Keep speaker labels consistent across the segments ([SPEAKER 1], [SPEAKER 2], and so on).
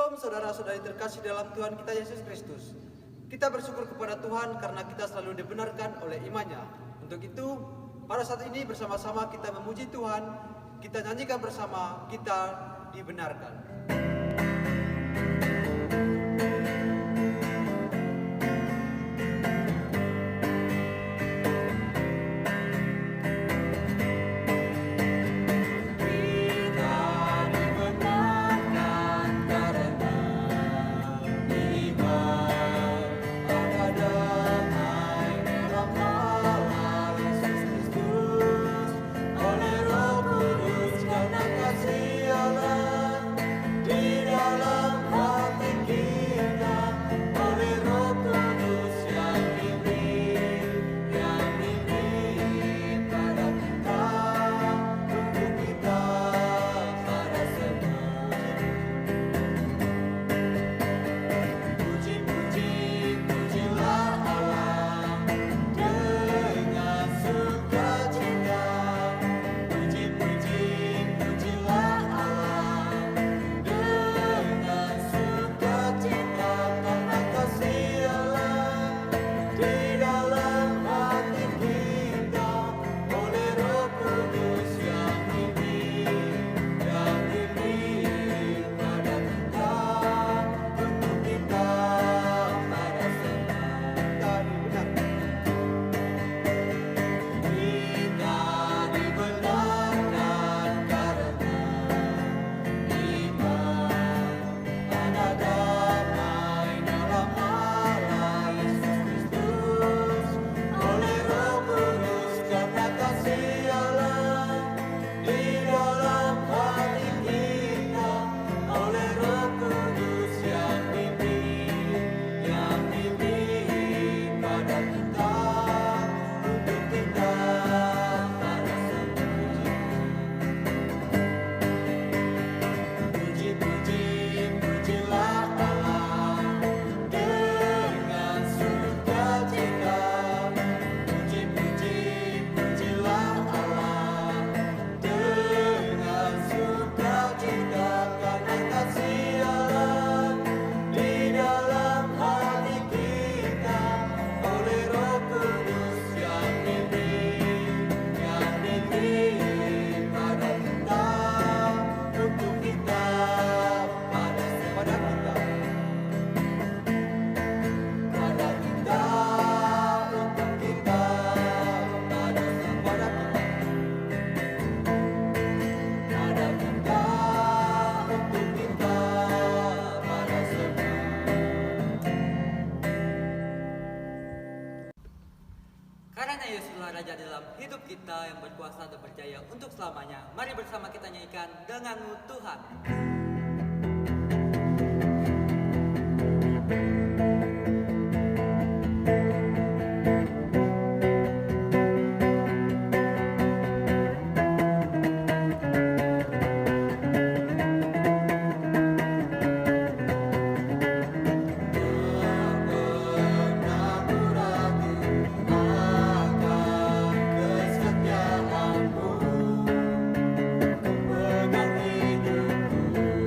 [SPEAKER 1] Shalom saudara-saudari terkasih dalam Tuhan kita Yesus Kristus. Kita bersyukur kepada Tuhan karena kita selalu dibenarkan oleh imannya. Untuk itu, pada saat ini bersama-sama kita memuji Tuhan, kita nyanyikan bersama, kita dibenarkan.
[SPEAKER 2] Raja dalam hidup kita yang berkuasa dan berjaya untuk selamanya. Mari bersama kita nyanyikan Denganmu Tuhan.
[SPEAKER 3] Pegang hidupku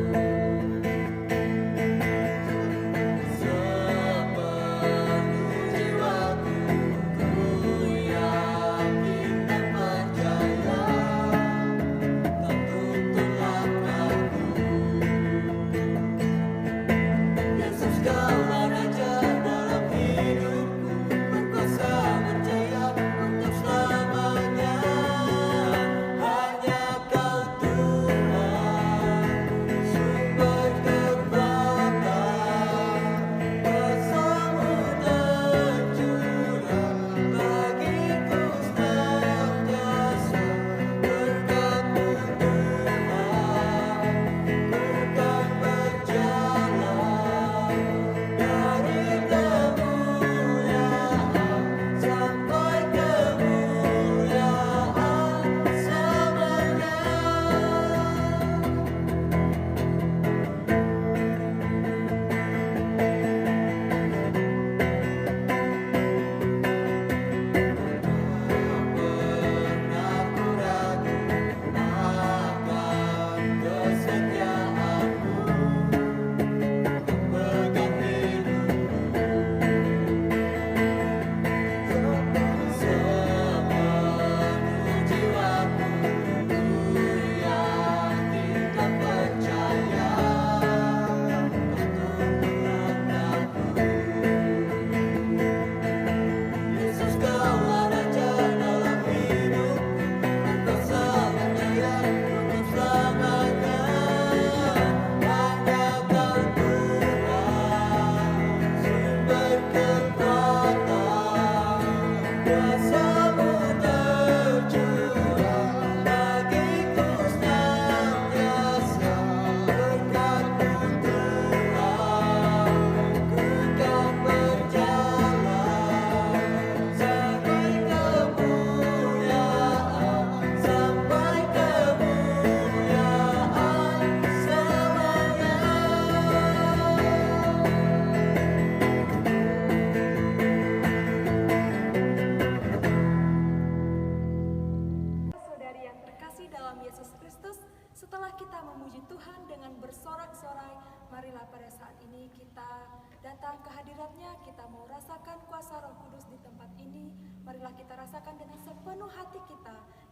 [SPEAKER 3] memuji Tuhan dengan bersorak-sorai. Marilah pada saat ini kita datang ke hadirat-Nya, kita mau rasakan kuasa Roh Kudus di tempat ini. Marilah kita rasakan dengan sepenuh hati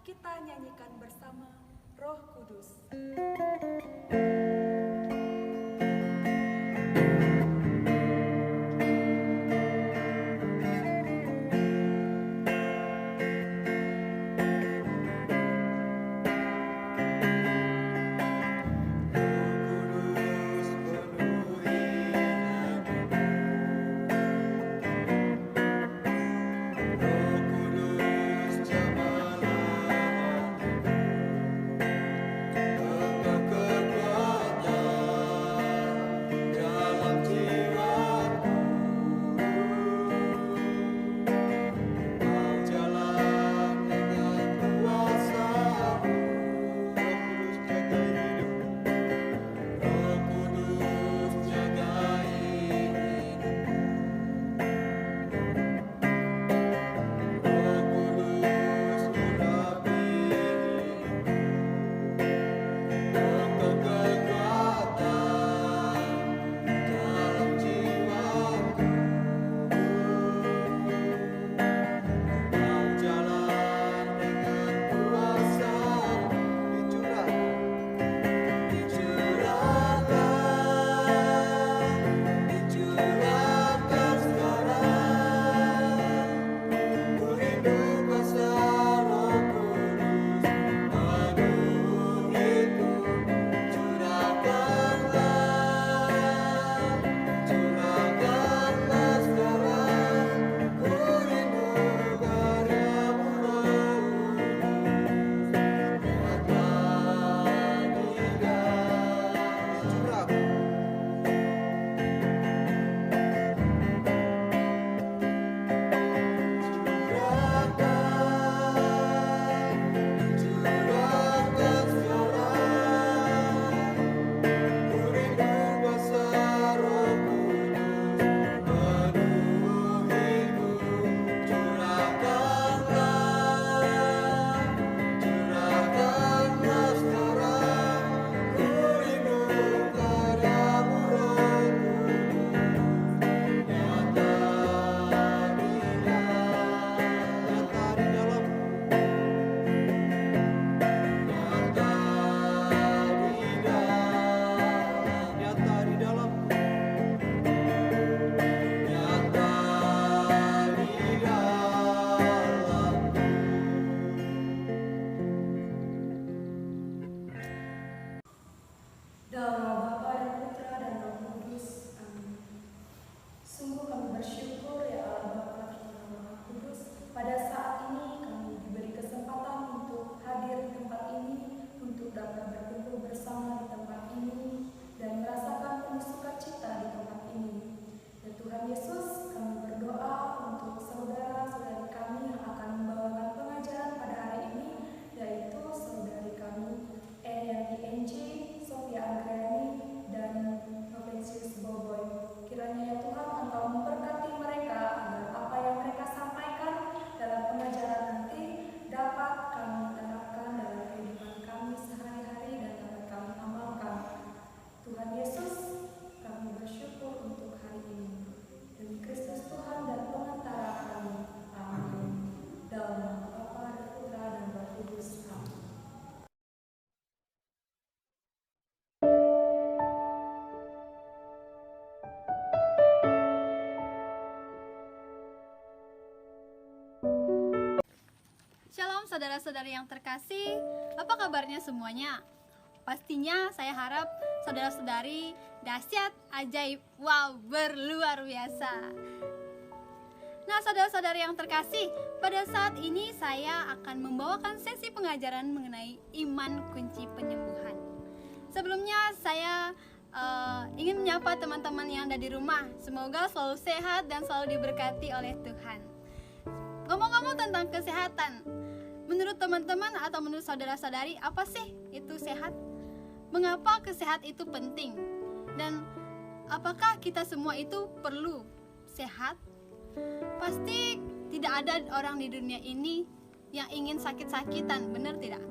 [SPEAKER 3] kita nyanyikan bersama Roh Kudus. Dalam nama Bapa dan Putra dan Roh Kudus. Amin. Sungguh kami bersyukur ya Allah Bapa dan Roh Kudus. Pada saat ini kami diberi kesempatan untuk hadir di tempat ini, untuk dapat berkumpul bersama di tempat ini dan merasakan penuh sukacita di tempat ini. Ya Tuhan Yesus, kami berdoa untuk saudara-saudari kami yang akan membawakan pengajaran pada hari ini, yaitu saudari kami Erianti NJ, Sofia Anggreni, dan Novensius Boboy. Kiranya ya Tuhan Engkau memberkati mereka agar apa yang mereka sampaikan dalam pengajaran nanti dapat kami terapkan dalam kehidupan kami sehari-hari dan dapat kami amalkan. Tuhan Yesus, kami bersyukur untuk hari ini. Demi Kristus Tuhan dan pengantara kami. Amin. Dalam nama Bapa dan Putra dan Roh Kudus. Amin.
[SPEAKER 4] Shalom saudara-saudari yang terkasih, apa kabarnya semuanya? Pastinya saya harap saudara-saudari dahsyat, ajaib, wow, berluar biasa. Nah saudara-saudari yang terkasih, pada saat ini saya akan membawakan sesi pengajaran mengenai iman kunci penyembuhan. Sebelumnya saya ingin menyapa teman-teman yang ada di rumah. Semoga selalu sehat dan selalu diberkati oleh Tuhan. Ngomong-ngomong tentang kesehatan, menurut teman-teman atau menurut saudara-saudari, apa sih itu sehat? Mengapa kesehatan itu penting? Dan apakah kita semua itu perlu sehat? Pasti tidak ada orang di dunia ini yang ingin sakit-sakitan, benar tidak?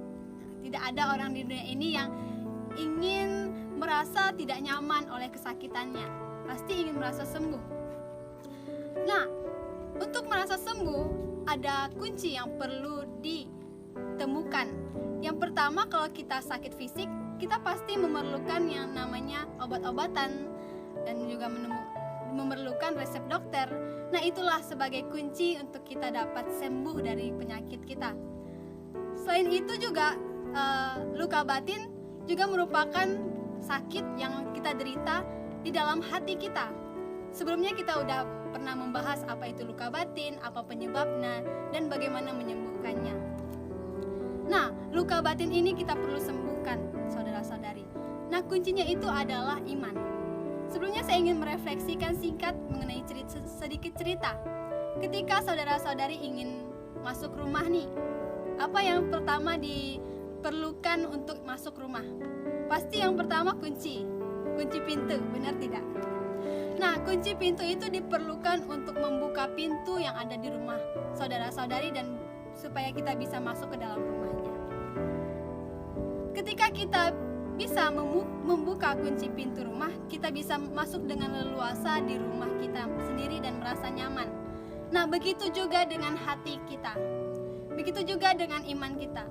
[SPEAKER 4] Tidak ada orang di dunia ini ingin merasa tidak nyaman oleh kesakitannya, pasti ingin merasa sembuh. Nah, untuk merasa sembuh ada kunci yang perlu ditemukan. Yang pertama, kalau kita sakit fisik, kita pasti memerlukan yang namanya obat-obatan dan juga memerlukan resep dokter. Nah, itulah sebagai kunci untuk kita dapat sembuh dari penyakit kita. Selain itu juga luka batin juga merupakan sakit yang kita derita di dalam hati kita. Sebelumnya kita udah pernah membahas apa itu luka batin, apa penyebabnya, dan bagaimana menyembuhkannya. Nah, luka batin ini kita perlu sembuhkan, saudara-saudari. Nah, kuncinya itu adalah iman. Sebelumnya saya ingin merefleksikan singkat mengenai sedikit cerita. Ketika saudara-saudari ingin masuk rumah nih, apa yang pertama diperlukan untuk masuk rumah? Pasti yang pertama kunci pintu, benar tidak? Nah, kunci pintu itu diperlukan untuk membuka pintu yang ada di rumah saudara-saudari dan supaya kita bisa masuk ke dalam rumahnya. Ketika kita bisa membuka kunci pintu rumah, kita bisa masuk dengan leluasa di rumah kita sendiri dan merasa nyaman. Nah, begitu juga dengan hati kita. Begitu juga dengan iman kita.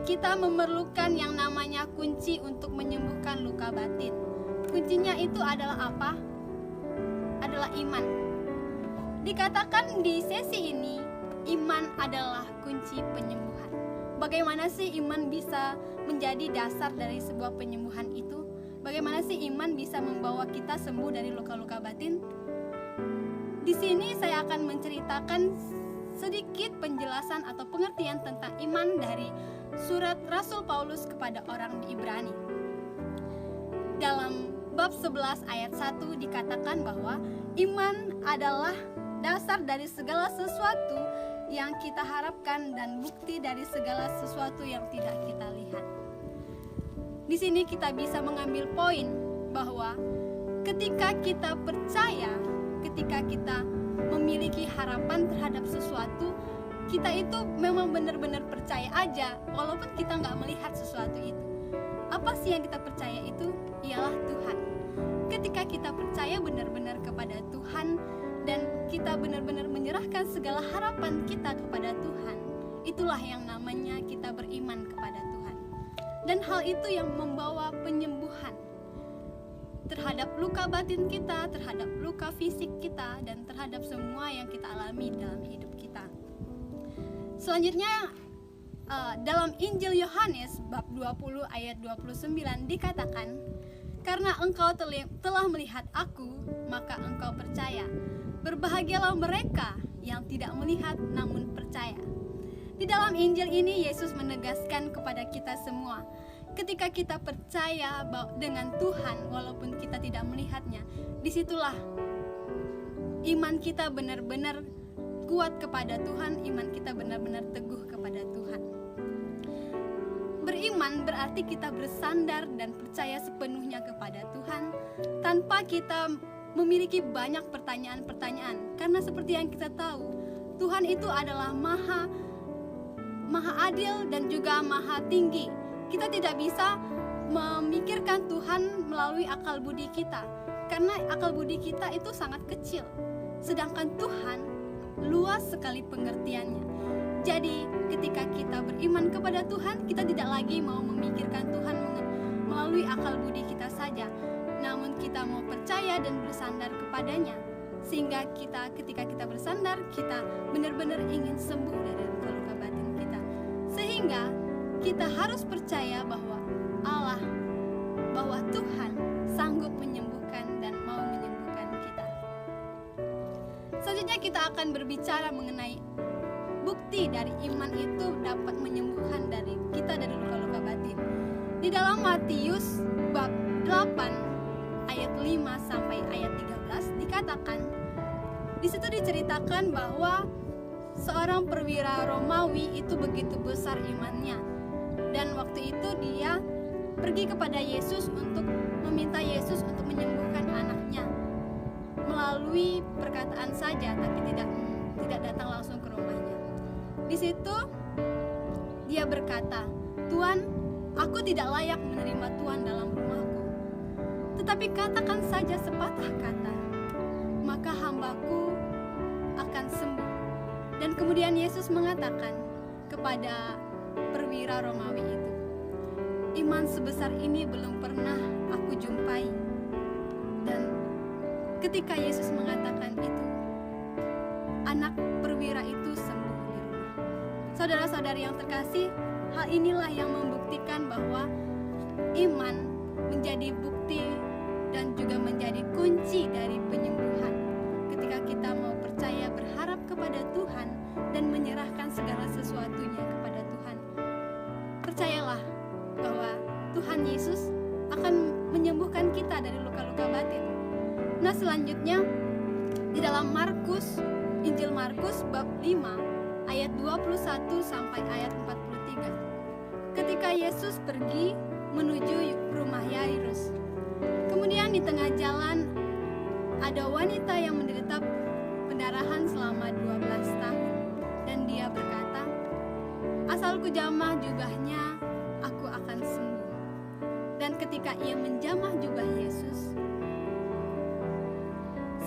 [SPEAKER 4] Kita memerlukan yang namanya kunci untuk menyembuhkan luka batin. Kuncinya itu adalah apa? Adalah iman. Dikatakan di sesi ini, iman adalah kunci penyembuhan. Bagaimana sih iman bisa menjadi dasar dari sebuah penyembuhan itu? Bagaimana sih iman bisa membawa kita sembuh dari luka-luka batin? Di sini saya akan menceritakan sedikit penjelasan atau pengertian tentang iman dari surat Rasul Paulus kepada orang Ibrani. Dalam bab 11 ayat 1 dikatakan bahwa iman adalah dasar dari segala sesuatu yang kita harapkan dan bukti dari segala sesuatu yang tidak kita lihat. Di sini kita bisa mengambil poin bahwa ketika kita percaya, ketika kita memiliki harapan terhadap sesuatu, kita itu memang benar-benar percaya aja walaupun kita nggak melihat sesuatu itu. Apa sih yang kita percaya itu? Ialah Tuhan. Ketika kita percaya benar-benar kepada Tuhan dan kita benar-benar menyerahkan segala harapan kita kepada Tuhan, itulah yang namanya kita beriman kepada Tuhan. Dan hal itu yang membawa penyembuhan terhadap luka batin kita, terhadap luka fisik kita, dan terhadap semua yang kita alami dalam hidup kita. Selanjutnya dalam Injil Yohanes bab 20 ayat 29 dikatakan, "Karena engkau telah melihat aku, maka engkau percaya. Berbahagialah mereka yang tidak melihat namun percaya." Di dalam Injil ini Yesus menegaskan kepada kita semua, ketika kita percaya dengan Tuhan walaupun kita tidak melihatnya, disitulah iman kita benar-benar kuat kepada Tuhan, iman kita benar-benar teguh kepada Tuhan. Beriman berarti kita bersandar dan percaya sepenuhnya kepada Tuhan tanpa kita memiliki banyak pertanyaan-pertanyaan. Karena seperti yang kita tahu, Tuhan itu adalah maha adil dan juga maha tinggi. Kita tidak bisa memikirkan Tuhan melalui akal budi kita, karena akal budi kita itu sangat kecil. Sedangkan Tuhan luas sekali pengertiannya. Jadi ketika kita beriman kepada Tuhan, kita tidak lagi mau memikirkan Tuhan melalui akal budi kita saja, namun kita mau percaya dan bersandar kepadanya. Sehingga ketika kita bersandar, kita benar-benar ingin sembuh dari luka-luka batin kita. Sehingga kita harus percaya bahwa Tuhan sanggup menyembuhkan dan mau menyembuhkan kita. Selanjutnya kita akan berbicara mengenai bukti dari iman itu dapat menyembuhkan dari luka-luka batin. Di dalam Matius bab 8 ayat 5 sampai ayat 13 dikatakan, di situ diceritakan bahwa seorang perwira Romawi itu begitu besar imannya, dan waktu itu dia pergi kepada Yesus untuk meminta Yesus untuk menyembuhkan anaknya melalui perkataan saja, tapi tidak datang langsung ke rumahnya. Di situ dia berkata, "Tuan, aku tidak layak menerima Tuhan dalam rumahku. Tetapi katakan saja sepatah kata, maka hambaku akan sembuh. Dan kemudian Yesus mengatakan kepada perwira Romawi itu, iman sebesar ini belum pernah aku jumpai. Dan ketika Yesus mengatakan itu, anak perwira itu sembuh di rumah. Saudara-saudari yang terkasih, hal inilah yang membuktikan bahwa iman menjadi bukti dan juga menjadi kunci dari penyembuhan. Ketika kita mau percaya, berharap kepada Tuhan dan menyerahkan segala sesuatunya kepada Tuhan, percayalah bahwa Tuhan Yesus akan menyembuhkan kita dari luka-luka batin. Nah, selanjutnya di dalam Injil Markus bab 5 ayat 21 sampai ayat 43. Ketika Yesus pergi menuju rumah Yairus, kemudian di tengah jalan ada wanita yang menderita pendarahan selama 12 tahun, dan dia berkata, asal ku jamah jubahnya, aku akan sembuh. Dan ketika ia menjamah jubah Yesus,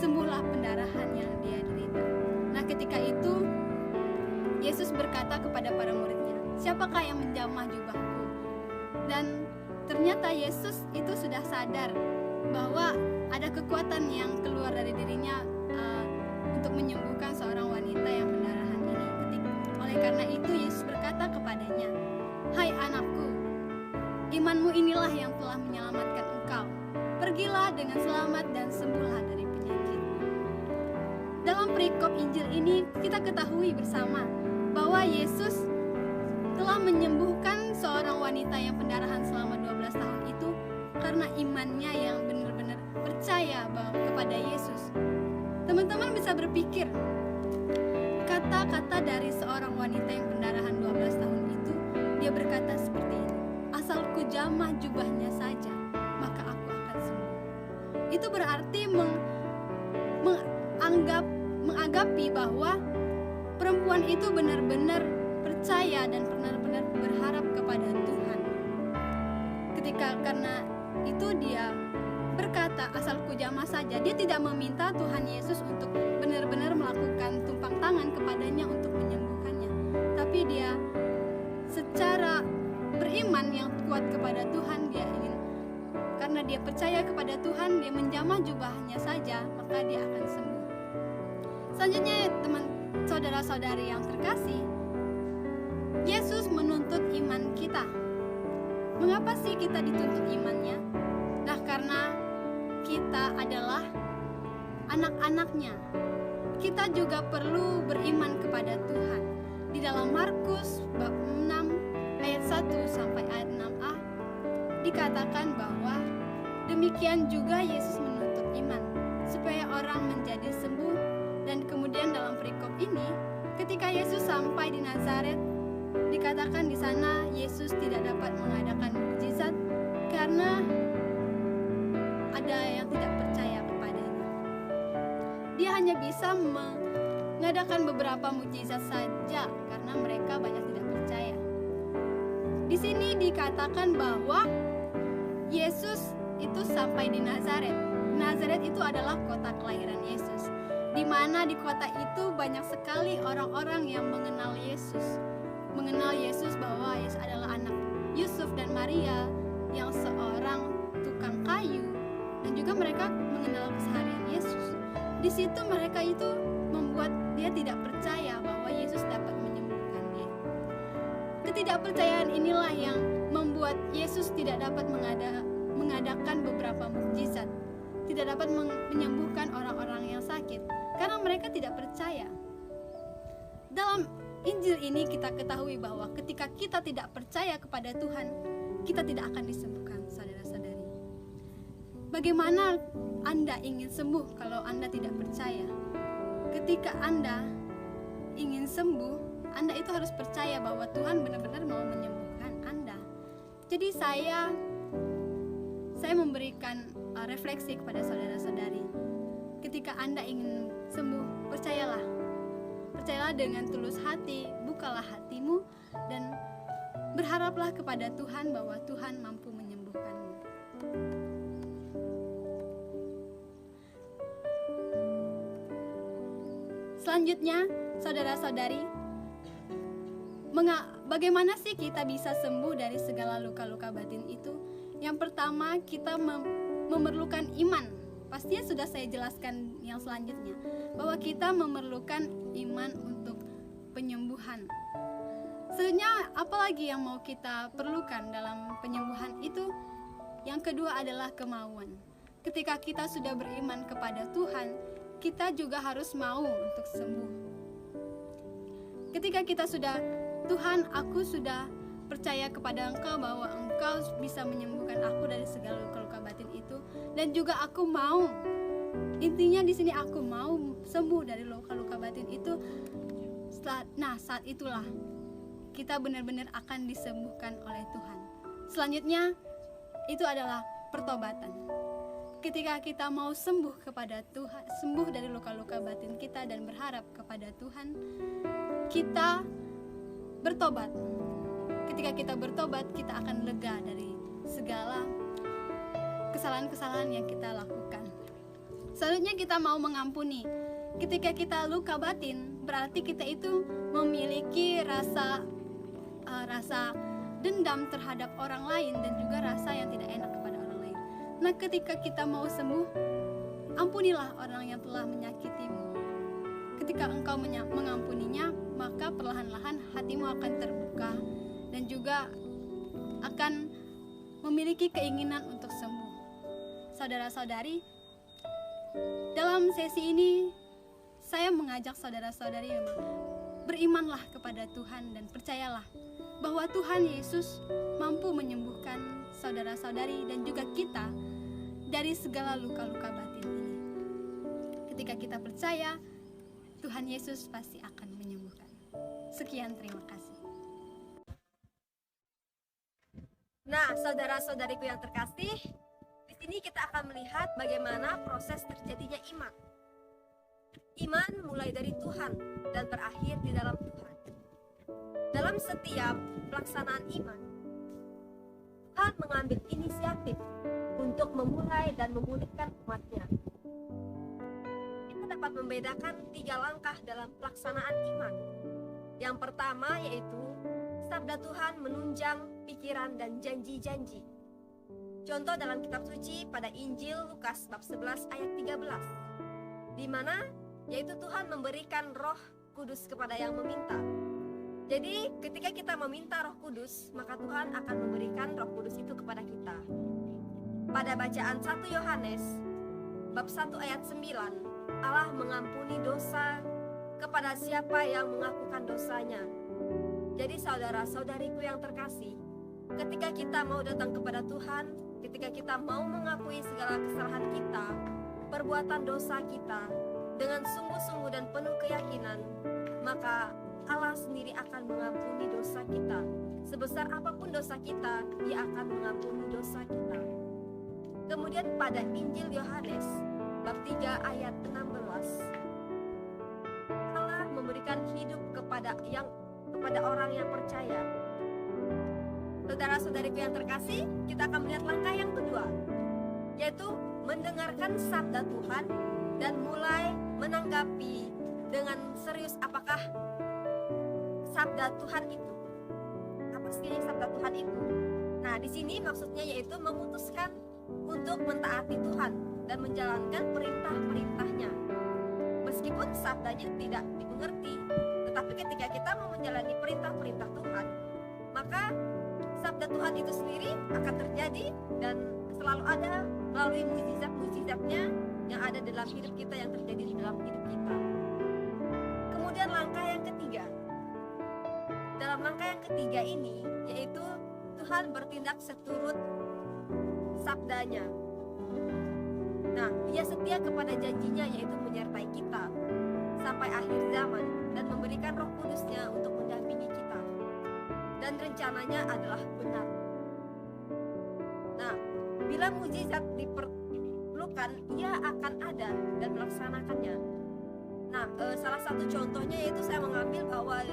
[SPEAKER 4] sembuhlah pendarahan yang dia derita. Nah, ketika itu Yesus berkata kepada para muridnya, siapakah yang menjamah jubahku? Dan ternyata Yesus itu sudah sadar bahwa ada kekuatan yang keluar dari dirinya untuk menyembuhkan seorang wanita yang pendarahan ini. Oleh karena itu Yesus berkata kepadanya, hai anakku, imanmu inilah yang telah menyelamatkan engkau. Pergilah dengan selamat dan sembuhlah dari penyakit. Dalam perikop Injil ini kita ketahui bersama bahwa Yesus telah menyembuhkan seorang wanita yang pendarahan selama 12 tahun itu karena imannya yang benar-benar percaya kepada Yesus. Teman-teman bisa berpikir, kata-kata dari seorang wanita yang pendarahan 12 tahun itu, dia berkata seperti ini, asal ku jamah jubahnya saja, maka aku akan sembuh. Itu berarti mengagapi bahwa perempuan itu benar-benar percaya dan benar-benar berharap kepada Tuhan. Ketika karena itu dia berkata asal ku jamah saja, dia tidak meminta Tuhan Yesus untuk benar-benar melakukan tumpang tangan kepadanya untuk menyembuhkannya, tapi dia secara beriman yang kuat kepada Tuhan, dia ingin, karena dia percaya kepada Tuhan, dia menjamah jubahnya saja, maka dia akan sembuh. Selanjutnya, teman saudara-saudari yang terkasih, Yesus menuntut iman kita. Mengapa sih kita dituntut imannya? Nah, karena kita adalah anak-anaknya. Kita juga perlu beriman kepada Tuhan. Di dalam Markus bab 6 ayat 1 sampai ayat 6a dikatakan bahwa demikian juga Yesus menuntut iman supaya orang menjadi sembuh. Dan kemudian dalam perikop ini, ketika Yesus sampai di Nazaret, dikatakan di sana Yesus tidak dapat mengadakan mukjizat karena ada yang tidak percaya kepadanya. Dia hanya bisa mengadakan beberapa mukjizat saja karena mereka banyak tidak percaya. Di sini dikatakan bahwa Yesus itu sampai di Nazaret. Nazaret itu adalah kota kelahiran Yesus, di mana di kota itu banyak sekali orang-orang yang mengenal Yesus. Mengenal Yesus bahwa Yesus adalah anak Yusuf dan Maria yang seorang tukang kayu, dan juga mereka mengenal keseharian Yesus. Di situ mereka itu membuat dia tidak percaya bahwa Yesus dapat menyembuhkan dia. Ketidakpercayaan inilah yang membuat Yesus tidak dapat mengadakan beberapa mukjizat, tidak dapat menyembuhkan orang-orang yang sakit karena mereka tidak percaya. Dalam Injil ini kita ketahui bahwa ketika kita tidak percaya kepada Tuhan, kita tidak akan disembuhkan, saudara-saudari. Bagaimana Anda ingin sembuh kalau Anda tidak percaya? Ketika Anda ingin sembuh, Anda itu harus percaya bahwa Tuhan benar-benar mau menyembuhkan Anda. Jadi saya memberikan refleksi kepada saudara-saudari. Ketika Anda ingin sembuh, percayalah dengan tulus hati, bukalah hatimu dan Berharaplah kepada Tuhan bahwa Tuhan mampu menyembuhkanmu. Selanjutnya, saudara-saudari, bagaimana sih kita bisa sembuh dari segala luka-luka batin itu? Yang pertama, kita memerlukan iman. Pastinya sudah saya jelaskan yang selanjutnya, bahwa kita memerlukan iman untuk penyembuhan. Sebenarnya apalagi yang mau kita perlukan dalam penyembuhan itu? Yang kedua adalah kemauan. Ketika kita sudah beriman kepada Tuhan, kita juga harus mau untuk sembuh. Ketika kita sudah, Tuhan, aku sudah percaya kepada Engkau bahwa Engkau bisa menyembuhkan aku dari segala luka-luka batin itu, dan juga aku mau. Intinya di sini aku mau sembuh dari luka-luka batin itu. Nah, saat itulah kita benar-benar akan disembuhkan oleh Tuhan. Selanjutnya itu adalah pertobatan. Ketika kita mau sembuh kepada Tuhan, sembuh dari luka-luka batin kita dan berharap kepada Tuhan, kita bertobat. Ketika kita bertobat, kita akan lega dari segala kesalahan-kesalahan yang kita lakukan. Selanjutnya kita mau mengampuni. Ketika kita luka batin, berarti kita itu memiliki rasa dendam terhadap orang lain dan juga rasa yang tidak enak kepada orang lain. Nah, ketika kita mau sembuh, ampunilah orang yang telah menyakitimu. Ketika engkau mengampuninya, maka perlahan-lahan hatimu akan terbuka dan juga akan memiliki keinginan untuk sembuh. Saudara-saudari, dalam sesi ini saya mengajak saudara-saudari memang berimanlah kepada Tuhan dan percayalah bahwa Tuhan Yesus mampu menyembuhkan saudara-saudari dan juga kita dari segala luka-luka batin ini. Ketika kita percaya, Tuhan Yesus pasti akan menyembuhkan. Sekian, terima kasih.
[SPEAKER 5] Nah, saudara-saudariku yang terkasih, di sini kita akan melihat bagaimana proses terjadinya iman. Iman mulai dari Tuhan dan berakhir di dalam Tuhan. Dalam setiap pelaksanaan iman, Tuhan mengambil inisiatif untuk memulai dan memulihkan umatnya. Kita dapat membedakan 3 langkah dalam pelaksanaan iman. Yang pertama yaitu sabda Tuhan menunjang pikiran dan janji-janji. Contoh dalam kitab suci pada Injil Lukas bab 11 ayat 13, di mana yaitu Tuhan memberikan Roh Kudus kepada yang meminta. Jadi ketika kita meminta Roh Kudus, maka Tuhan akan memberikan Roh Kudus itu kepada kita. Pada bacaan 1 Yohanes bab 1 ayat 9, Allah mengampuni dosa kepada siapa yang mengakukan dosanya. Jadi saudara-saudariku yang terkasih, ketika kita mau datang kepada Tuhan, ketika kita mau mengakui segala kesalahan kita, perbuatan dosa kita dengan sungguh-sungguh dan penuh keyakinan, maka Allah sendiri akan mengampuni dosa kita. Sebesar apapun dosa kita, Dia akan mengampuni dosa kita. Kemudian pada Injil Yohanes bab 3 ayat 16, Allah memberikan hidup kepada orang yang percaya. Saudara-saudariku yang terkasih, kita akan melihat langkah yang kedua, yaitu mendengarkan sabda Tuhan dan mulai menanggapi dengan serius apakah sabda Tuhan itu. Apa sih sabda Tuhan itu? Nah, di sini maksudnya yaitu memutuskan untuk mentaati Tuhan dan menjalankan perintah-perintahnya. Meskipun sabdanya tidak dimengerti, tetapi ketika kita mau menjalani perintah-perintah Tuhan, maka sabda Tuhan itu sendiri akan terjadi dan selalu ada melalui mukjizat-mukjizatnya yang ada dalam hidup kita, yang terjadi di dalam hidup kita. Kemudian langkah yang ketiga. Dalam langkah yang ketiga ini, yaitu Tuhan bertindak seturut sabdanya. Nah, Dia setia kepada janjinya, yaitu menyertai kita sampai akhir zaman dan memberikan Roh Kudus-Nya untuk mendampingi kita. Dan rencananya adalah benar. Nah, bila mukjizat diperlukan, Ia akan ada dan melaksanakannya. Nah, salah satu contohnya yaitu saya mengambil bahwa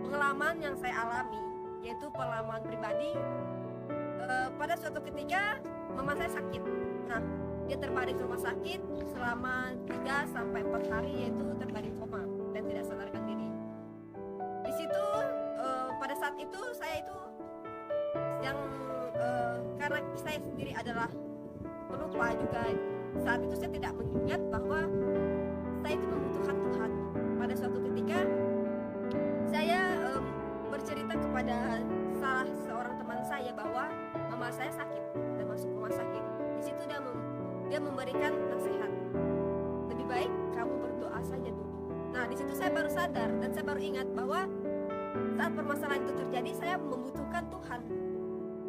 [SPEAKER 5] pengalaman yang saya alami yaitu pengalaman pribadi. Pada suatu ketika mama saya sakit. Nah, dia terbaring di rumah sakit selama 3 sampai 4 hari, yaitu terbaring koma dan tidak sadarkan diri. Di situ pada saat itu saya itu yang karena saya sendiri adalah pelupa juga, saat itu saya tidak mengingat bahwa saya itu membutuhkan Tuhan. Pada suatu ketika saya bercerita kepada salah seorang teman saya bahwa mama saya sakit dan masuk rumah sakit. Di situ dia memberikan nasihat, lebih baik kamu berdoa saja dulu. Nah, di situ saya baru sadar dan saya baru ingat bahwa saat permasalahan itu terjadi saya membutuhkan Tuhan.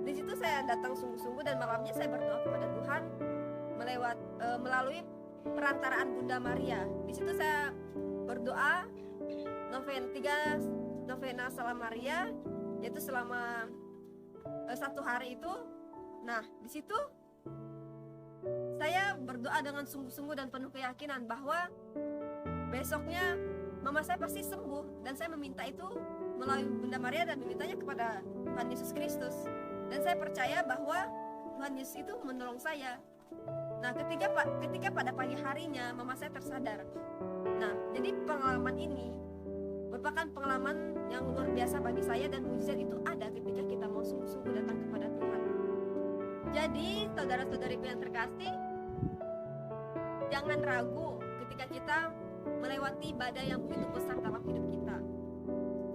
[SPEAKER 5] Di situ saya datang sungguh-sungguh dan malamnya saya berdoa kepada Tuhan melalui perantaraan Bunda Maria. Di situ saya berdoa novena Salam Maria, yaitu selama 1 hari itu. Nah, di situ saya berdoa dengan sungguh-sungguh dan penuh keyakinan bahwa besoknya mama saya pasti sembuh, dan saya meminta itu melalui Bunda Maria dan memintanya kepada Tuhan Yesus Kristus. Dan saya percaya bahwa Tuhan Yesus itu menolong saya. Nah, ketika pada pagi harinya mama saya tersadar. Nah, jadi pengalaman ini merupakan pengalaman yang luar biasa bagi saya, dan mujizat itu ada ketika kita mau sungguh-sungguh datang kepada Tuhan. Jadi, saudara-saudariku yang terkasih, jangan ragu ketika kita melewati badai yang begitu besar dalam hidup kita.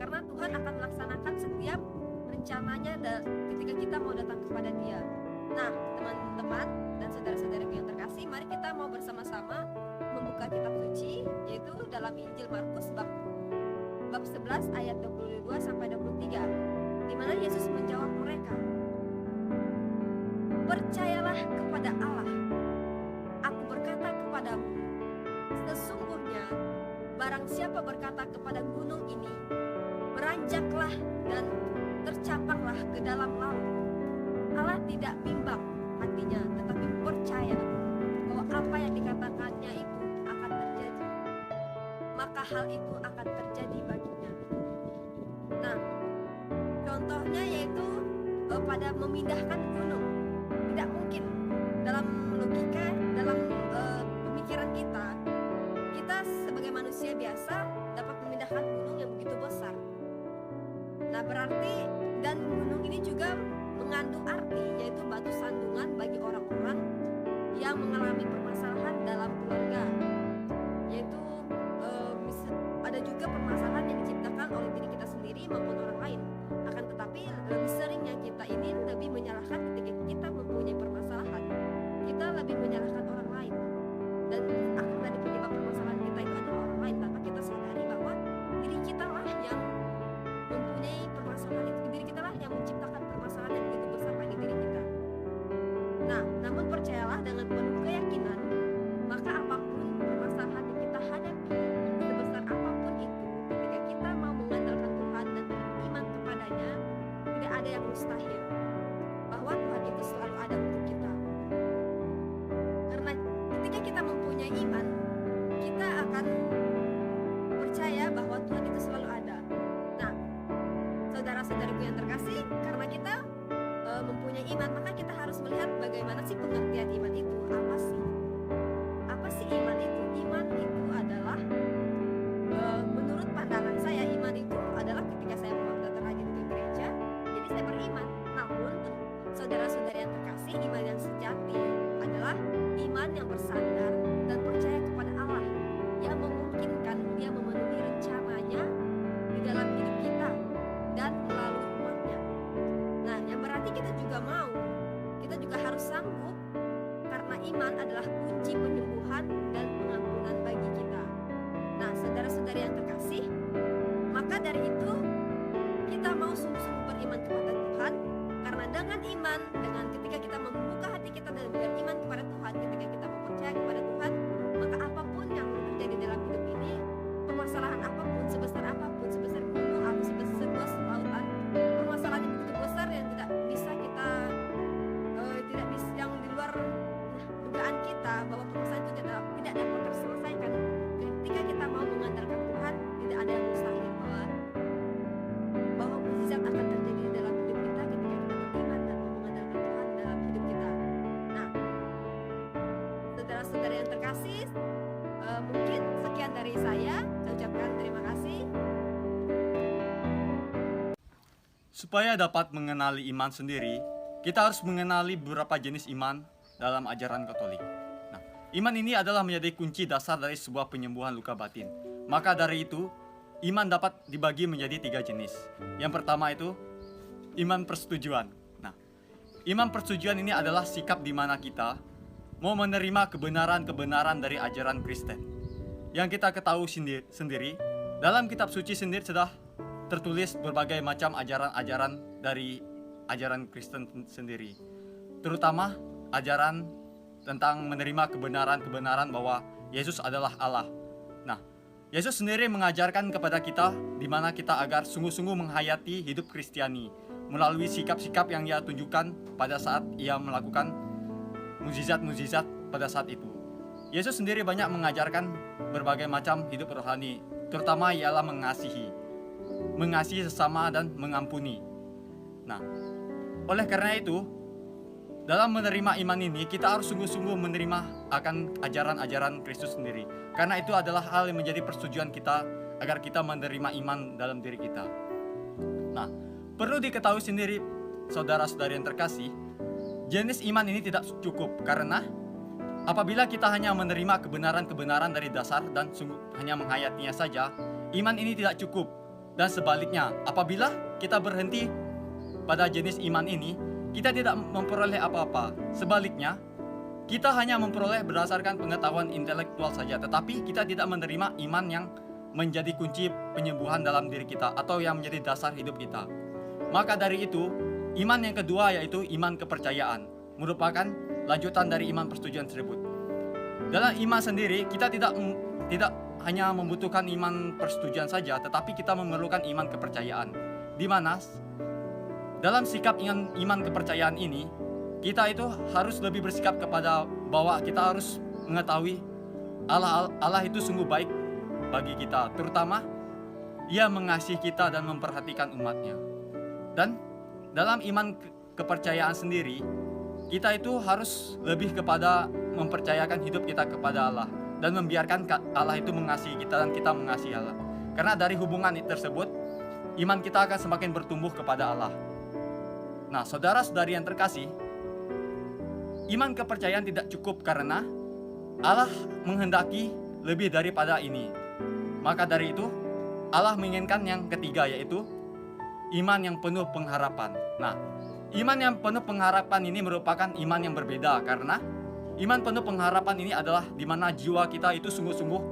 [SPEAKER 5] Karena Tuhan akan melaksanakan setiap rencananya ketika kita mau datang kepada Dia. Nah, teman-teman dan saudara-saudariku yang terkasih, mari kita mau bersama-sama membuka kitab suci, yaitu dalam Injil Markus bab 11 ayat 22 sampai 23, di mana Yesus menjawab mereka, "Percayalah kepada Allah. Aku berkata kepadamu, sesungguhnya barang siapa berkata kepada gunung ini, beranjaklah dan tercampaklah ke dalam laut, Allah tidak bimbang hatinya, tetapi percaya bahwa apa yang dikatakannya itu akan terjadi, maka hal itu akan terjadi baginya." Nah, contohnya yaitu pada memindahkan gunung. Tidak mungkin dalam logika, dalam pemikiran kita sebagai manusia biasa dapat memindahkan gunung yang begitu besar. Nah, berarti dan gunung ini juga mengandung arti, yaitu batu sandungan bagi orang-orang yang mengalami permasalahan dalam keluarga, yaitu ada juga permasalahan yang diciptakan oleh diri kita sendiri maupun orang lain. Akan tetapi lebih seringnya kita ini lebih menyalahkan ketika kita mempunyai permasalahan, kita lebih menyalahkan orang lain, dan akar dari penyebab permasalahan kita itu adalah orang lain, tanpa kita sadari bahwa diri kita lah yang mempunyai permasalahan itu, diri kita lah yang menciptakan permasalahan yang begitu besar bagi diri kita. Nah, namun percayalah dengan penuh keyakinan, maka apapun permasalahan yang kita hadapi, sebesar apapun itu, ketika kita mau mengandalkan Tuhan dan beriman kepadanya, tidak ada yang mustahil, bahwa Tuhan itu selalu ada untuk kita. Karena ketika kita mempunyai iman, kita akan percaya bahwa Tuhan itu selalu ada. Nah, saudara-saudariku yang terkasih, karena kita mempunyai iman, maka kita harus melihat bagaimana sih pengertian iman itu. Apa sih iman itu? Iman itu adalah menurut pandangan saya, iman itu adalah ketika saya mau datang rajin ke gereja, jadi saya beriman. Namun saudara-saudari yang terkasih, iman yang sejati adalah iman yang bersandar dan percaya kepada Allah, yang memungkinkan Dia memenuhi rencananya di dalam hidup kita dan melalui umatnya. Nah, yang berarti kita juga harus sanggup, karena iman adalah kunci penyembuhan dan pengampunan bagi kita. Nah, saudara-saudari yang terkasih, maka dari itu kita mau sungguh-sungguh beriman kepada Tuhan, karena dengan iman, dengan ketika kita membuka hati kita dan beriman kepada Tuhan, ketika kita percaya kepada Tuhan, maka apapun yang terjadi dalam hidup ini, permasalahan apapun, sebesar apapun, sebesar gunung atau sebesar seluas lautan, permasalahan yang begitu besar yang tidak bisa kita yang di luar dugaan kita, bahwa permasalahan itu tidak dapat terselesaikan. Ketika kita mau mengandalkan Tuhan, tidak ada yang mustahil bahwa mukjizat akan terjadi saudara-saudara yang terkasih, mungkin sekian dari saya. Saya ucapkan terima kasih.
[SPEAKER 6] Supaya dapat mengenali iman sendiri, kita harus mengenali beberapa jenis iman dalam ajaran Katolik. Nah, iman ini adalah menjadi kunci dasar dari sebuah penyembuhan luka batin. Maka dari itu, iman dapat dibagi menjadi 3 jenis. Yang pertama itu iman persetujuan. Nah, iman persetujuan ini adalah sikap di mana kita mau menerima kebenaran-kebenaran dari ajaran Kristen. Yang kita ketahui sendiri, dalam kitab suci sendiri sudah tertulis berbagai macam ajaran-ajaran dari ajaran Kristen sendiri. Terutama ajaran tentang menerima kebenaran-kebenaran bahwa Yesus adalah Allah. Nah, Yesus sendiri mengajarkan kepada kita di mana kita agar sungguh-sungguh menghayati hidup Kristiani melalui sikap-sikap yang Ia tunjukkan pada saat Ia melakukan mukjizat-mukjizat pada saat itu. Yesus sendiri banyak mengajarkan berbagai macam hidup rohani, terutama ialah mengasihi sesama dan mengampuni. Nah, oleh karena itu, dalam menerima iman ini, kita harus sungguh-sungguh menerima akan ajaran-ajaran Kristus sendiri. Karena itu adalah hal yang menjadi persetujuan kita agar kita menerima iman dalam diri kita. Nah, perlu diketahui sendiri, saudara-saudari yang terkasih, jenis iman ini tidak cukup. Karena apabila kita hanya menerima kebenaran-kebenaran dari dasar dan sungguh hanya menghayatinya saja, iman ini tidak cukup. Dan sebaliknya, apabila kita berhenti pada jenis iman ini, kita tidak memperoleh apa-apa. Sebaliknya, kita hanya memperoleh berdasarkan pengetahuan intelektual saja, tetapi kita tidak menerima iman yang menjadi kunci penyembuhan dalam diri kita atau yang menjadi dasar hidup kita. Maka dari itu, iman yang kedua yaitu iman kepercayaan, merupakan lanjutan dari iman persetujuan tersebut. Dalam iman sendiri, kita tidak hanya membutuhkan iman persetujuan saja, tetapi kita memerlukan iman kepercayaan, di mana dalam sikap iman kepercayaan ini, kita itu harus lebih bersikap kepada bahwa kita harus mengetahui Allah itu sungguh baik bagi kita, terutama Ia mengasihi kita dan memperhatikan umatnya. Dan dalam iman kepercayaan sendiri, kita itu harus lebih kepada mempercayakan hidup kita kepada Allah dan membiarkan Allah itu mengasihi kita dan kita mengasihi Allah. Karena dari hubungan tersebut, iman kita akan semakin bertumbuh kepada Allah. Nah, saudara-saudari yang terkasih, iman kepercayaan tidak cukup karena Allah menghendaki lebih daripada ini. Maka dari itu, Allah menginginkan yang ketiga, yaitu iman yang penuh pengharapan. Nah, iman yang penuh pengharapan ini merupakan iman yang berbeda, karena iman penuh pengharapan ini adalah di mana jiwa kita itu sungguh-sungguh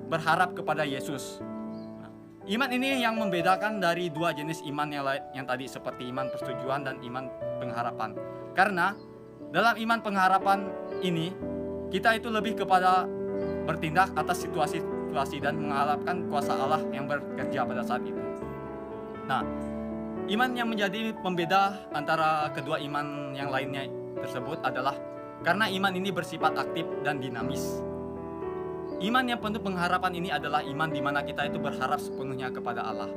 [SPEAKER 6] berharap kepada Yesus. Nah, iman ini yang membedakan dari 2 jenis iman yang tadi, seperti iman persetujuan dan iman pengharapan. Karena dalam iman pengharapan ini, kita itu lebih kepada bertindak atas situasi dan mengharapkan kuasa Allah yang bekerja pada saat itu. Nah, iman yang menjadi pembeda antara kedua iman yang lainnya tersebut adalah karena iman ini bersifat aktif dan dinamis. Iman yang penuh pengharapan ini adalah iman di mana kita itu berharap sepenuhnya kepada Allah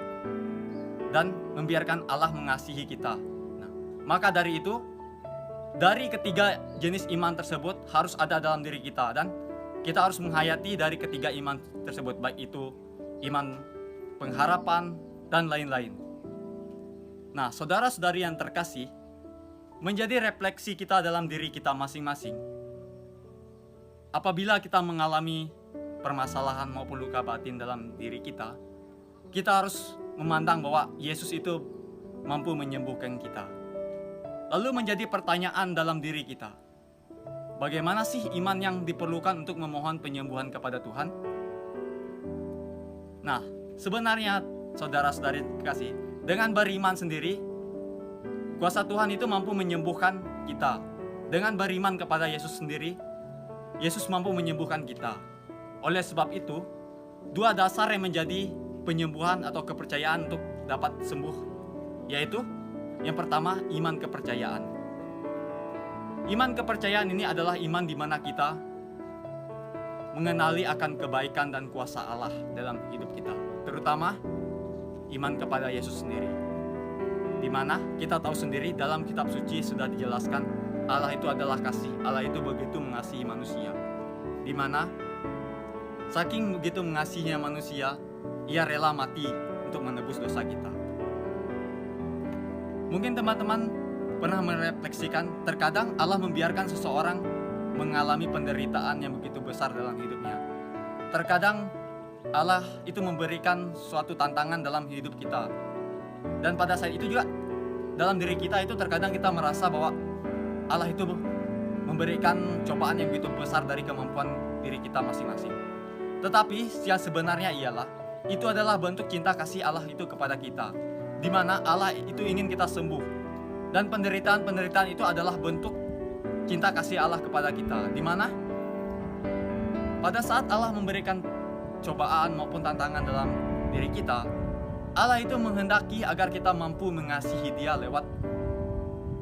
[SPEAKER 6] dan membiarkan Allah mengasihi kita. Nah, maka dari itu, dari ketiga jenis iman tersebut harus ada dalam diri kita, dan kita harus menghayati dari ketiga iman tersebut, baik itu iman pengharapan dan lain-lain. Nah, saudara-saudari yang terkasih, menjadi refleksi kita dalam diri kita masing-masing. Apabila kita mengalami permasalahan maupun luka batin dalam diri kita, kita harus memandang bahwa Yesus itu mampu menyembuhkan kita. Lalu menjadi pertanyaan dalam diri kita, bagaimana sih iman yang diperlukan untuk memohon penyembuhan kepada Tuhan? Nah, sebenarnya saudara-saudari kasih, dengan beriman sendiri, kuasa Tuhan itu mampu menyembuhkan kita. Dengan beriman kepada Yesus sendiri, Yesus mampu menyembuhkan kita. Oleh sebab itu, 2 dasar yang menjadi penyembuhan atau kepercayaan untuk dapat sembuh, yaitu yang pertama, iman kepercayaan. Iman kepercayaan ini adalah iman di mana kita mengenali akan kebaikan dan kuasa Allah dalam hidup kita, terutama iman kepada Yesus sendiri. Di mana kita tahu sendiri dalam kitab suci sudah dijelaskan Allah itu adalah kasih. Allah itu begitu mengasihi manusia, di mana saking begitu mengasihinya manusia, ia rela mati untuk menebus dosa kita. Mungkin teman-teman pernah merefleksikan, terkadang Allah membiarkan seseorang mengalami penderitaan yang begitu besar dalam hidupnya. Terkadang Allah itu memberikan suatu tantangan dalam hidup kita. Dan pada saat itu juga dalam diri kita itu terkadang kita merasa bahwa Allah itu memberikan cobaan yang begitu besar dari kemampuan diri kita masing-masing. Tetapi yang sebenarnya ialah itu adalah bentuk cinta kasih Allah itu kepada kita, di mana Allah itu ingin kita sembuh. Dan penderitaan-penderitaan itu adalah bentuk cinta kasih Allah kepada kita, di mana pada saat Allah memberikan cobaan maupun tantangan dalam diri kita, Allah itu menghendaki agar kita mampu mengasihi Dia lewat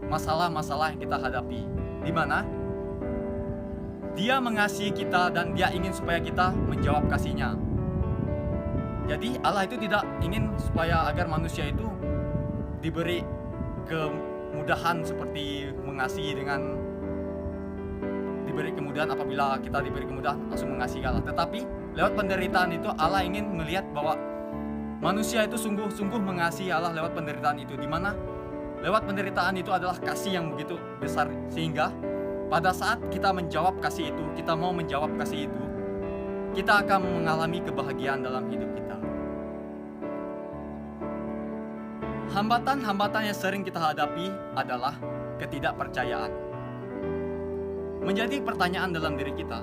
[SPEAKER 6] masalah-masalah yang kita hadapi, di mana Dia mengasihi kita dan Dia ingin supaya kita menjawab kasih-Nya. Jadi Allah itu tidak ingin supaya agar manusia itu diberi kemudahan seperti mengasihi dengan diberi kemudahan, apabila kita diberi kemudahan langsung mengasihi Allah. Tetapi lewat penderitaan itu Allah ingin melihat bahwa manusia itu sungguh-sungguh mengasihi Allah lewat penderitaan itu, di mana lewat penderitaan itu adalah kasih yang begitu besar, sehingga pada saat kita menjawab kasih itu, kita mau menjawab kasih itu, kita akan mengalami kebahagiaan dalam hidup kita. Hambatan-hambatan yang sering kita hadapi adalah ketidakpercayaan. Menjadi pertanyaan dalam diri kita,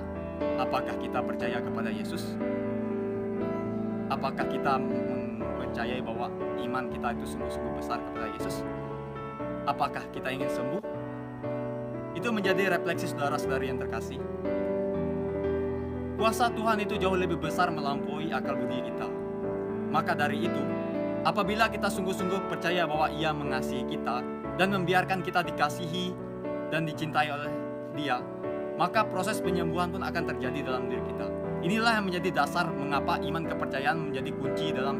[SPEAKER 6] apakah kita percaya kepada Yesus? Apakah kita mempercayai bahwa iman kita itu sungguh-sungguh besar kepada Yesus? Apakah kita ingin sembuh? Itu menjadi refleksi saudara-saudari yang terkasih. Kuasa Tuhan itu jauh lebih besar melampaui akal budi kita. Maka dari itu, apabila kita sungguh-sungguh percaya bahwa Ia mengasihi kita dan membiarkan kita dikasihi dan dicintai oleh Dia, maka proses penyembuhan pun akan terjadi dalam diri kita. Inilah yang menjadi dasar mengapa iman kepercayaan menjadi kunci dalam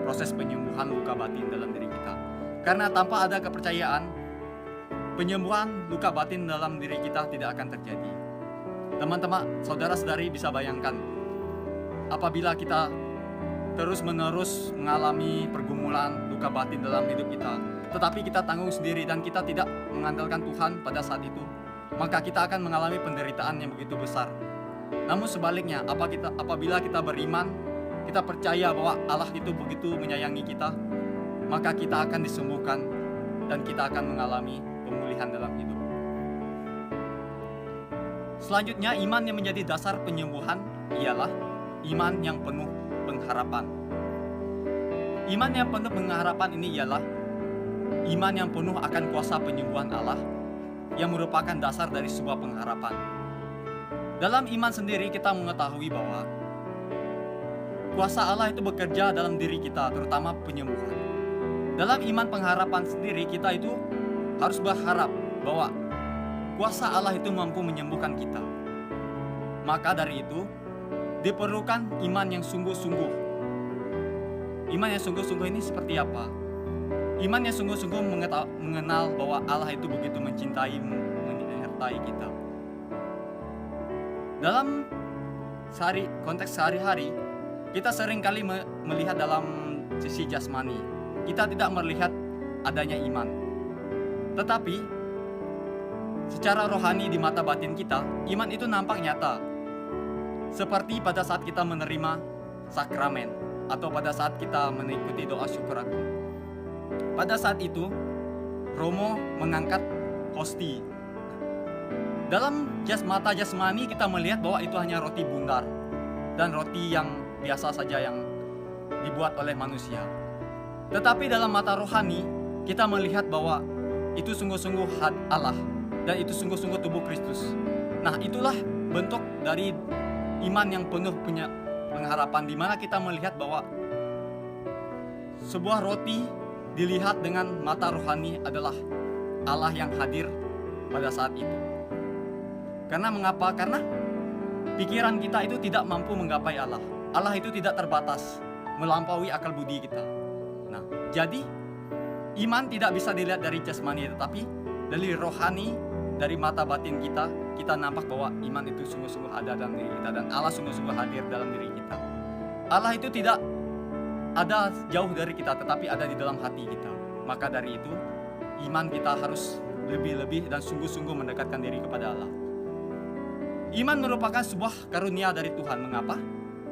[SPEAKER 6] proses penyembuhan luka batin dalam diri kita. Karena tanpa ada kepercayaan, penyembuhan luka batin dalam diri kita tidak akan terjadi. Teman-teman, saudara-saudari bisa bayangkan, apabila kita terus-menerus mengalami pergumulan luka batin dalam hidup kita, tetapi kita tanggung sendiri dan kita tidak mengandalkan Tuhan pada saat itu, maka kita akan mengalami penderitaan yang begitu besar. Namun sebaliknya, apabila kita beriman, kita percaya bahwa Allah itu begitu menyayangi kita, maka kita akan disembuhkan dan kita akan mengalami pemulihan dalam hidup. Selanjutnya, iman yang menjadi dasar penyembuhan ialah iman yang penuh pengharapan. Iman yang penuh pengharapan ini ialah iman yang penuh akan kuasa penyembuhan Allah, yang merupakan dasar dari sebuah pengharapan. Dalam iman sendiri kita mengetahui bahwa kuasa Allah itu bekerja dalam diri kita, terutama penyembuhan. Dalam iman pengharapan sendiri kita itu harus berharap bahwa kuasa Allah itu mampu menyembuhkan kita. Maka dari itu diperlukan iman yang sungguh-sungguh. Iman yang sungguh-sungguh ini seperti apa? Iman yang sungguh-sungguh mengenal bahwa Allah itu begitu mencintai, menyertai kita. Dalam konteks sehari-hari, kita seringkali melihat dalam sisi jasmani. Kita tidak melihat adanya iman. Tetapi secara rohani di mata batin kita, iman itu nampak nyata. Seperti pada saat kita menerima sakramen atau pada saat kita mengikuti doa syukur agung. Pada saat itu, Romo mengangkat hosti. Dalam mata jasmani kita melihat bahwa itu hanya roti bundar dan roti yang biasa saja yang dibuat oleh manusia. Tetapi dalam mata rohani kita melihat bahwa itu sungguh-sungguh Allah dan itu sungguh-sungguh tubuh Kristus. Nah, itulah bentuk dari iman yang penuh pengharapan, di mana kita melihat bahwa sebuah roti dilihat dengan mata rohani adalah Allah yang hadir pada saat itu. Karena mengapa? Karena pikiran kita itu tidak mampu menggapai Allah. Allah itu tidak terbatas, melampaui akal budi kita. Nah, jadi iman tidak bisa dilihat dari jasmani, tetapi dari rohani dari mata batin kita, kita nampak bahwa iman itu sungguh-sungguh ada dalam diri kita dan Allah sungguh-sungguh hadir dalam diri kita. Allah itu tidak ada jauh dari kita, tetapi ada di dalam hati kita. Maka dari itu, iman kita harus lebih-lebih dan sungguh-sungguh mendekatkan diri kepada Allah. Iman merupakan sebuah karunia dari Tuhan. Mengapa?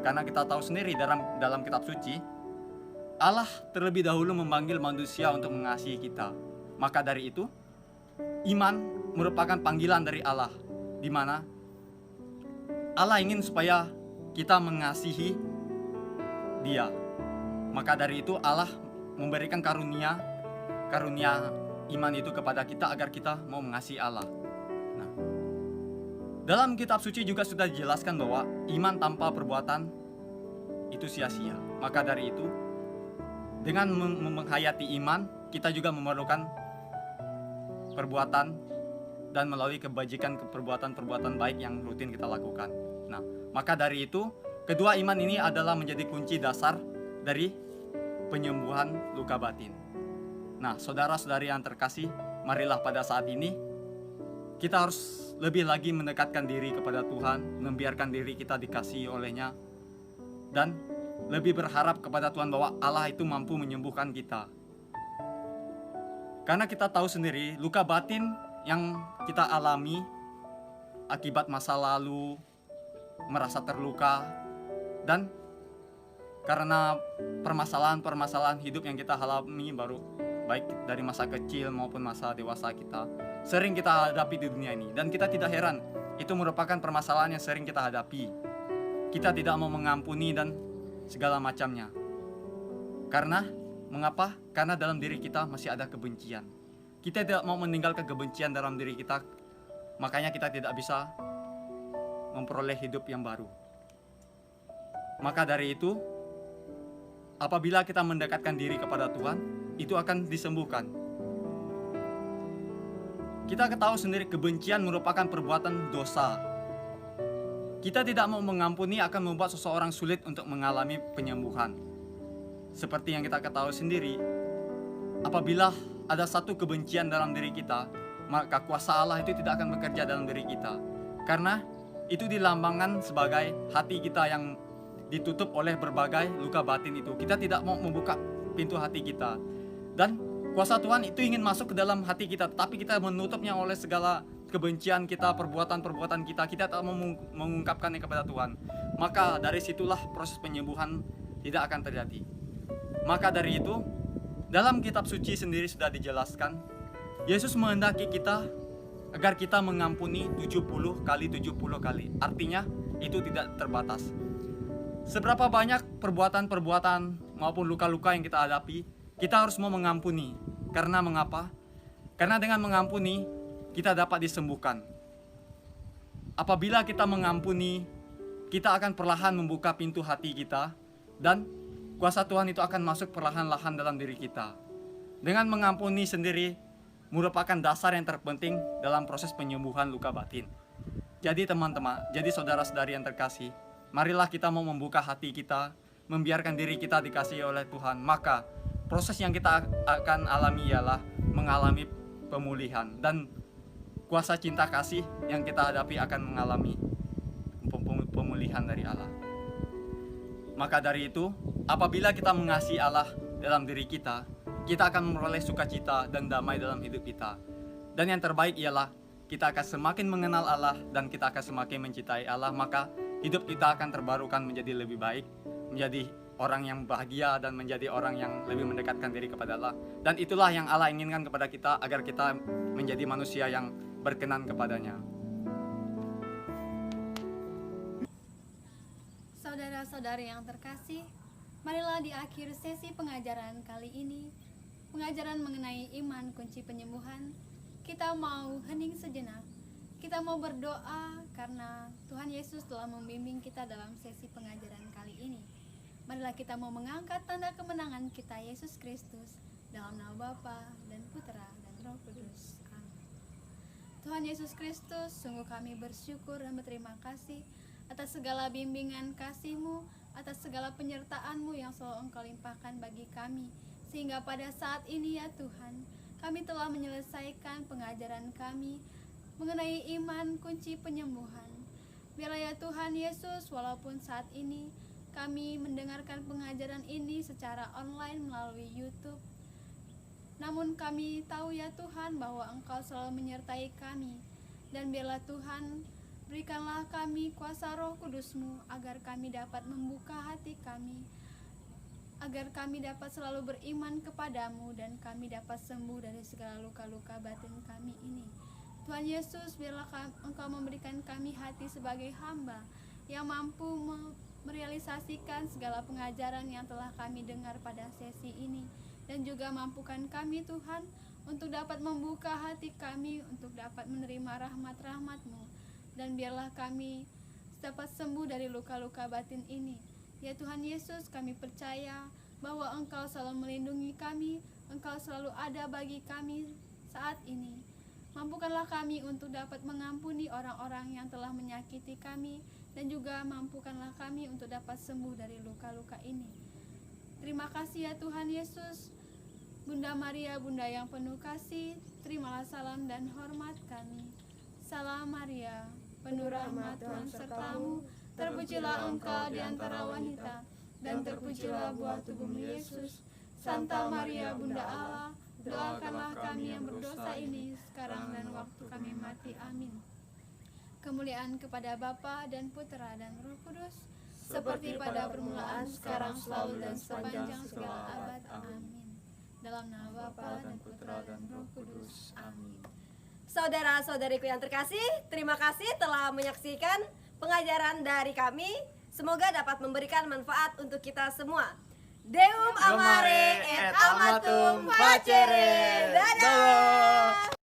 [SPEAKER 6] Karena kita tahu sendiri dalam kitab suci, Allah terlebih dahulu memanggil manusia untuk mengasihi kita. Maka dari itu, iman merupakan panggilan dari Allah, di mana Allah ingin supaya kita mengasihi Dia. Maka dari itu Allah memberikan karunia iman itu kepada kita agar kita mau mengasihi Allah. Nah, dalam kitab suci juga sudah dijelaskan bahwa iman tanpa perbuatan itu sia-sia. Maka dari itu, dengan menghayati iman, kita juga memerlukan perbuatan dan melalui kebajikan perbuatan-perbuatan baik yang rutin kita lakukan. Nah, maka dari itu, kedua iman ini adalah menjadi kunci dasar dari penyembuhan luka batin. Nah, saudara-saudari yang terkasih, marilah pada saat ini kita harus lebih lagi mendekatkan diri kepada Tuhan, membiarkan diri kita dikasihi oleh-Nya, dan lebih berharap kepada Tuhan bahwa Allah itu mampu menyembuhkan kita. Karena kita tahu sendiri luka batin yang kita alami akibat masa lalu, merasa terluka, dan karena permasalahan-permasalahan hidup yang kita alami baik dari masa kecil maupun masa dewasa kita, sering kita hadapi di dunia ini. Dan kita tidak heran, itu merupakan permasalahan yang sering kita hadapi. Kita tidak mau mengampuni dan segala macamnya. Karena, mengapa? Karena dalam diri kita masih ada kebencian. Kita tidak mau meninggalkan kebencian dalam diri kita, makanya kita tidak bisa memperoleh hidup yang baru. Maka dari itu, apabila kita mendekatkan diri kepada Tuhan, itu akan disembuhkan. Kita ketahui sendiri kebencian merupakan perbuatan dosa. Kita tidak mau mengampuni akan membuat seseorang sulit untuk mengalami penyembuhan. Seperti yang kita ketahui sendiri, apabila ada satu kebencian dalam diri kita, maka kuasa Allah itu tidak akan bekerja dalam diri kita. Karena itu dilambangkan sebagai hati kita yang ditutup oleh berbagai luka batin itu. Kita tidak mau membuka pintu hati kita. Dan kuasa Tuhan itu ingin masuk ke dalam hati kita, tetapi kita menutupnya oleh segala kebencian kita, perbuatan-perbuatan kita tak mau mengungkapkannya kepada Tuhan. Maka dari situlah proses penyembuhan tidak akan terjadi. Maka dari itu, dalam kitab suci sendiri sudah dijelaskan, Yesus menghendaki kita agar kita mengampuni 70 kali 70 kali. Artinya itu tidak terbatas. Seberapa banyak perbuatan-perbuatan maupun luka-luka yang kita hadapi, kita harus mau mengampuni. Karena mengapa? Karena dengan mengampuni, kita dapat disembuhkan. Apabila kita mengampuni, kita akan perlahan membuka pintu hati kita, dan kuasa Tuhan itu akan masuk perlahan-lahan dalam diri kita. Dengan mengampuni sendiri merupakan dasar yang terpenting dalam proses penyembuhan luka batin. Jadi teman-teman, jadi saudara-saudari yang terkasih, marilah kita mau membuka hati kita, membiarkan diri kita dikasihi oleh Tuhan. Maka proses yang kita akan alami ialah mengalami pemulihan, dan kuasa cinta kasih yang kita hadapi akan mengalami pemulihan dari Allah. Maka dari itu, apabila kita mengasihi Allah dalam diri kita, kita akan memperoleh sukacita dan damai dalam hidup kita. Dan yang terbaik ialah kita akan semakin mengenal Allah dan kita akan semakin mencintai Allah. Maka hidup kita akan terbarukan menjadi lebih baik, menjadi orang yang bahagia dan menjadi orang yang lebih mendekatkan diri kepada Allah. Dan itulah yang Allah inginkan kepada kita, agar kita menjadi manusia yang berkenan kepadanya.
[SPEAKER 4] Saudara-saudari yang terkasih, marilah di akhir sesi pengajaran kali ini, pengajaran mengenai iman kunci penyembuhan, kita mau hening sejenak. Kita mau berdoa karena Tuhan Yesus telah membimbing kita dalam sesi pengajaran kali ini. Marilah kita mau mengangkat tanda kemenangan kita Yesus Kristus dalam nama Bapa dan Putra dan Roh Kudus. Tuhan Yesus Kristus, sungguh kami bersyukur dan berterima kasih atas segala bimbingan kasih-Mu, atas segala penyertaan-Mu yang selalu Engkau limpahkan bagi kami. Sehingga pada saat ini ya Tuhan, kami telah menyelesaikan pengajaran kami mengenai iman kunci penyembuhan. Biarlah ya Tuhan Yesus, walaupun saat ini kami mendengarkan pengajaran ini secara online melalui YouTube, namun kami tahu ya Tuhan bahwa Engkau selalu menyertai kami. Dan biarlah Tuhan, berikanlah kami kuasa Roh Kudus-Mu agar kami dapat membuka hati kami, agar kami dapat selalu beriman kepadamu dan kami dapat sembuh dari segala luka-luka batin kami ini. Tuhan Yesus, biarlah Engkau memberikan kami hati sebagai hamba yang mampu merealisasikan segala pengajaran yang telah kami dengar pada sesi ini, dan juga mampukan kami Tuhan untuk dapat membuka hati kami untuk dapat menerima rahmat-rahmat-Mu, dan biarlah kami dapat sembuh dari luka-luka batin ini. Ya Tuhan Yesus, kami percaya bahwa Engkau selalu melindungi kami, Engkau selalu ada bagi kami saat ini. Mampukanlah kami untuk dapat mengampuni orang-orang yang telah menyakiti kami, dan juga mampukanlah kami untuk dapat sembuh dari luka-luka ini. Terima kasih ya Tuhan Yesus. Bunda Maria, Bunda yang penuh kasih, terimalah salam dan hormat kami. Salam Maria, penuh rahmat Tuhan sertamu, terpujilah Engkau di antara wanita, dan terpujilah buah tubuhmu Yesus. Santa Maria, Bunda Allah, doakanlah kami yang berdosa ini sekarang dan waktu kami mati. Amin. Kemuliaan kepada Bapa dan Putra dan Roh Kudus, seperti pada permulaan, sekarang, selalu, dan sepanjang segala abad. Amin. Dalam nama Bapa dan Putra dan Roh Kudus. Amin.
[SPEAKER 5] Saudara-saudariku yang terkasih, terima kasih telah menyaksikan pengajaran dari kami. Semoga dapat memberikan manfaat untuk kita semua. Deum amare et amatum facere. Dadah.